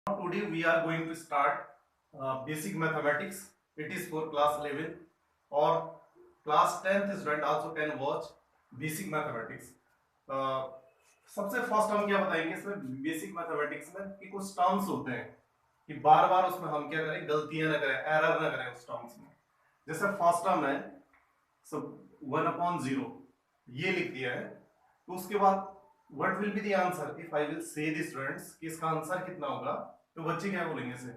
Today we are going to start basic mathematics. It is for class 11 or class 10th student also can watch basic mathematics. Uh, सबसे first हम क्या बताएंगे इसमें basic mathematics में कि कुछ terms होते हैं कि बार बार उसमें हम क्या करें, गलतियां ना करें, एरर ना करें उस टर्म्स में। जैसे फर्स्ट टर्म है सब 1/0 ये लिख दिया है, तो उसके बाद what will be the answer if I will से द स्टूडेंट्स कि इसका आंसर कितना होगा, तो बच्चे क्या बोलेंगे इसे,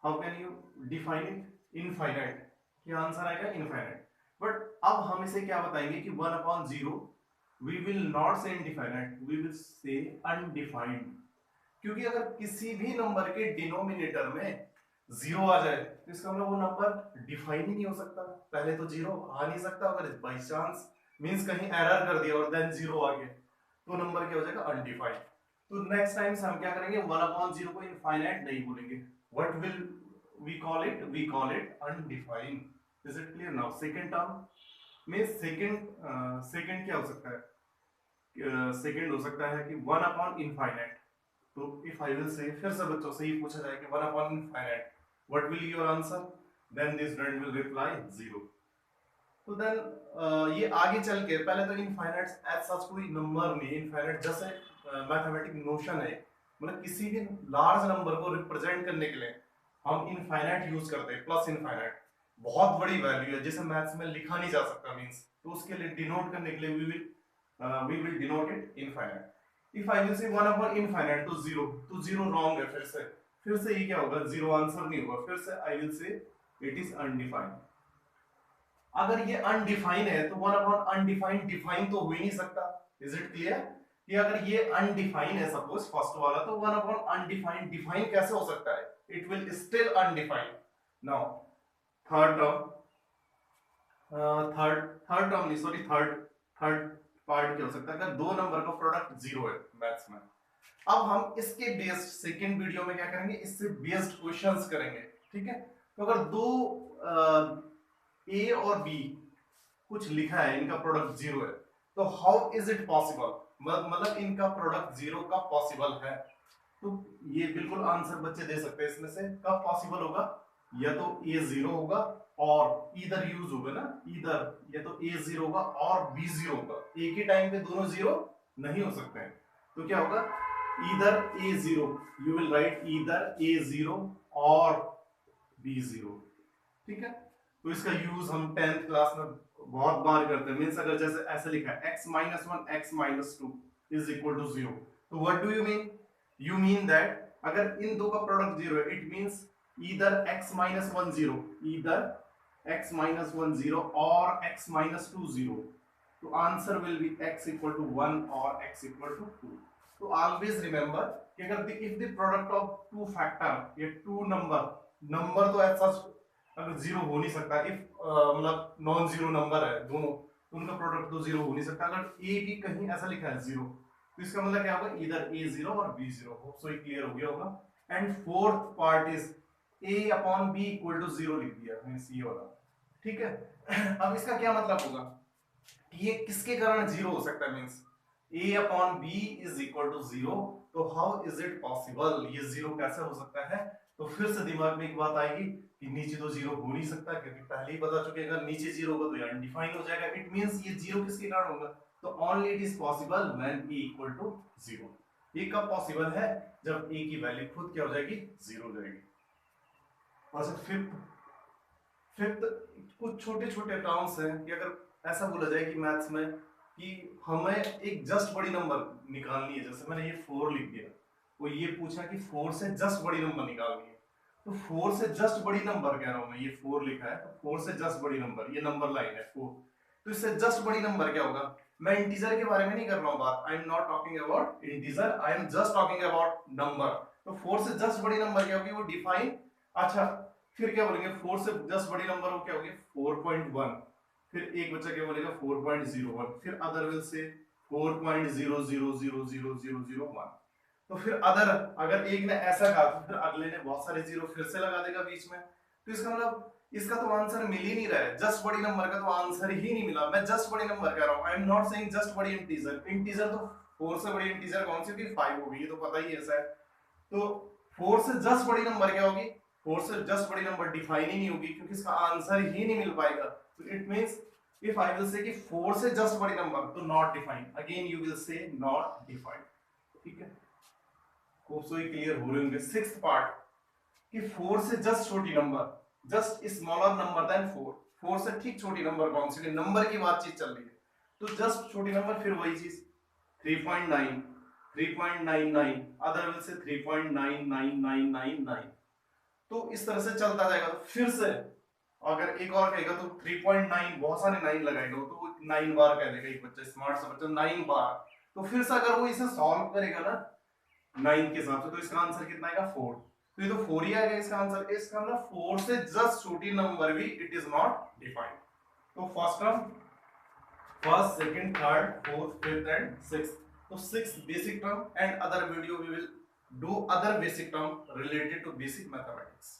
how can you define it, infinite, क्या आंसर आएगा इनफाइनाइट। बट अब हम इसे क्या बताएंगे कि 1/0 we will not say indefinite, we will say undefined. क्योंकि अगर किसी भी नंबर के डिनोमिनेटर में जीरो आ जाए तो इसका मतलब वो नंबर डिफाइन ही नहीं हो सकता। पहले तो जीरो आ नहीं सकता, अगर बाई चांस मींस कहीं एरर कर दिया और देन जीरो आ गया तो नंबर क्या हो जाएगा, अनडिफाइंड। तो नेक्स्ट टाइम से हम क्या करेंगे, 1/0 को इनफाइनाइट नहीं बोलेंगे, what will we call it, we call it undefined. Is it clear now? Second term में सेकंड क्या हो सकता है, सेकंड हो सकता है कि 1/इनफाइनाइट। तो इफ आई विल से, फिर से बच्चों से ही पूछा जाए कि 1/इनफाइनाइट what will your answer, then this student will reply 0। तो देन ये आगे चल के पहले तो इनफाइनाइट एज सच कोई नंबर नहीं, इनफाइनाइट जैसे मैथमेटिक नोशन है, मतलब किसी भी लार्ज नंबर को रिप्रेजेंट करने के लिए हम इनफाइनाइट यूज करते हैं, प्लस इनफाइनाइट बहुत बड़ी वैल्यू है जिसे मैथ्स में लिखा नहीं जा सकता मींस, तो उसके लिए डिनोट करने के लिए we will denote it infinite. If I will say 1/इनफाइनाइट तो 0, तो 0 रॉन्ग है, फिर से ये क्या होगा, 0 आंसर नहीं होगा, फिर से आई विल से इट इज अनडिफाइंड। अगर ये अनडिफाइन है तो 1/अनडिफाइंड डिफाइन तो हो ही नहीं सकता। इज इट क्लियर कि अगर ये अनडिफाइन है सपोज फर्स्ट वाला, तो 1/अनडिफाइंड डिफाइन कैसे हो सकता है, it will still undefined. Now third term, third term नहीं सॉरी, थर्ड पार्ट क्या हो सकता है, अगर दो नंबर का प्रोडक्ट 0 है मैथ्स में। अब हम इसके बेस्ड सेकंड वीडियो में क्या करेंगे, इससे बेस्ड क्वेश्चंस करेंगे, ठीक है। तो अगर दो ए और बी कुछ लिखा है, इनका प्रोडक्ट 0 है, तो हाउ इज इट पॉसिबल, मतलब इनका प्रोडक्ट 0 कब पॉसिबल है। तो ये बिल्कुल आंसर बच्चे दे सकते हैं इसमें से, कब पॉसिबल होगा, या तो ए 0 होगा और इधर यूज होगा ना, इधर या तो ए 0 होगा और बी 0 होगा, एक ही टाइम पे दोनों 0 नहीं हो सकते हैं। तो क्या होगा, इधर ए 0, यू विल राइट इधर ए 0 और बी 0, ठीक है। तो इसका यूज हम 10th क्लास में बहुत बार करते हैं, मींस अगर जैसे ऐसे लिखा है x-1 x-2 is equal to 0, तो what do you mean, you mean that अगर इन दो का प्रोडक्ट 0 है, it means either x-1 0, either x-1 0 or x-2 0, तो answer will be x equal to 1 और x equal to 2। तो ऑलवेज रिमेंबर कि अगर if the product of two factor या टू नंबर तो ऐसा अगर 0 हो नहीं सकता, इफ मतलब नॉन जीरो नंबर है दोनों, तो उनका प्रोडक्ट तो 0 हो नहीं सकता। अगर a भी कहीं ऐसा लिखा है 0, तो इसका मतलब क्या होगा, इधर a 0 और b 0। होप सो ये क्लियर हो गया होगा। And fourth part is a/b equal to 0 लिख दिया मींस ये वाला, ठीक है। अब इसका क्या मतलब होगा कि ये किसके कारण 0 हो सकता है, means a/b is equal to 0, तो हाउ इज इट पॉसिबल, ये 0 कैसे हो सकता है। तो फिर से दिमाग में एक बात आएगी कि नीचे तो 0 हो नहीं सकता, क्योंकि पहले ही बता चुके अगर नीचे 0 होगा तो ये अनडिफाइन हो जाएगा, इट मींस ये 0 किसके कारण होगा, तो only it is possible when a equal to 0। ये कब पॉसिबल है, जब a की वैल्यू खुद क्या हो जाएगी, 0 हो जाएगी। अच्छा फिफ्थ कुछ छोटे छोटे टर्म्स हैं कि अगर ऐसा बोला जाए कि मैथ्स में कि हमें एक जस्ट बड़ी नंबर निकालनी है, जैसे मैंने ये 4 लिख दिया, वो ये पूछा कि 4 से जस्ट बड़ी नंबर निकालनी है, तो 4 से जस्ट बड़ी नंबर कह रहा हूं मैं, ये 4 लिखा है तो 4 से जस्ट बड़ी नंबर, ये नंबर लाइन है 4, तो इससे जस्ट बड़ी नंबर क्या होगा। मैं इंटीजर के बारे में नहीं कर रहा हूं बात, I am not talking about integer, I am just talking about number. तो 4 से जस्ट बड़ी नंबर क्या होगी, वो डिफाइन। अच्छा फिर क्या बोलेंगे, 4 से जस्ट बड़ी नंबर हो क्या होगी 4.1, फिर एक बच्चा क्या बोलेगा 4.01, फिर अदर विल से 4.00000001। तो फिर अदर अगर एक ने ऐसा कहा तो फिर अगले ने बहुत सारे जीरो फिर से लगा देगा बीच में, तो इसका मतलब इसका तो आंसर मिल ही नहीं रहा है, जस्ट बड़ी नंबर का तो आंसर ही नहीं मिला। मैं जस्ट बड़ी नंबर कह रहा हूं, I am not saying just बड़ी इंटीजर, इंटीजर तो 4 से बड़ी इंटीजर कौन सी होगी, 5 होगी, ये तो पता ही ऐसा है। तो 4 से जस्ट बड़ी नंबर क्या होगी? 4 से जस्ट बड़ी नंबर डिफाइन ही नहीं होगी, क्योंकि इसका आंसर ही नहीं मिल पाएगा। तो it means if I will से कि 4 से जस्ट बड़ी नंबर, तो not defined, again you will say not defined. ठीक है, खूबसूरती क्लियर हो रहे होंगे। सिक्स्थ पार्ट कि 4 से जस्ट छोटी number, just smaller number than 4, 4 से ठीक छोटी नंबर कौन सी? नंबर की बातचीत चल रही है, तो जस्ट छोटी नंबर, फिर वही चीज 3.9, 3.99, अदर विल से 3.99999। तो इस तरह से चलता जाएगा। तो फिर से अगर एक और कहेगा तो 3.9, बहुत सारे 9 लगाएगा तो 9 बार कह देगा एक बच्चा, स्मार्ट सा बच्चा 9 बार। तो फिर से अगर वो इसे सॉल्व करेगा ना 9 के हिसाब से, तो इसका आंसर कितना आएगा? 4। तो ये तो 4 ही आएगा इसका आंसर। इसका मतलब 4 से जस्ट छोटी नंबर भी इट इज नॉट डिफाइंड। तो first term, first, second, third, fourth, fifth and sixth. तो 6 basic term, and other video we will do other basic term related to basic mathematics.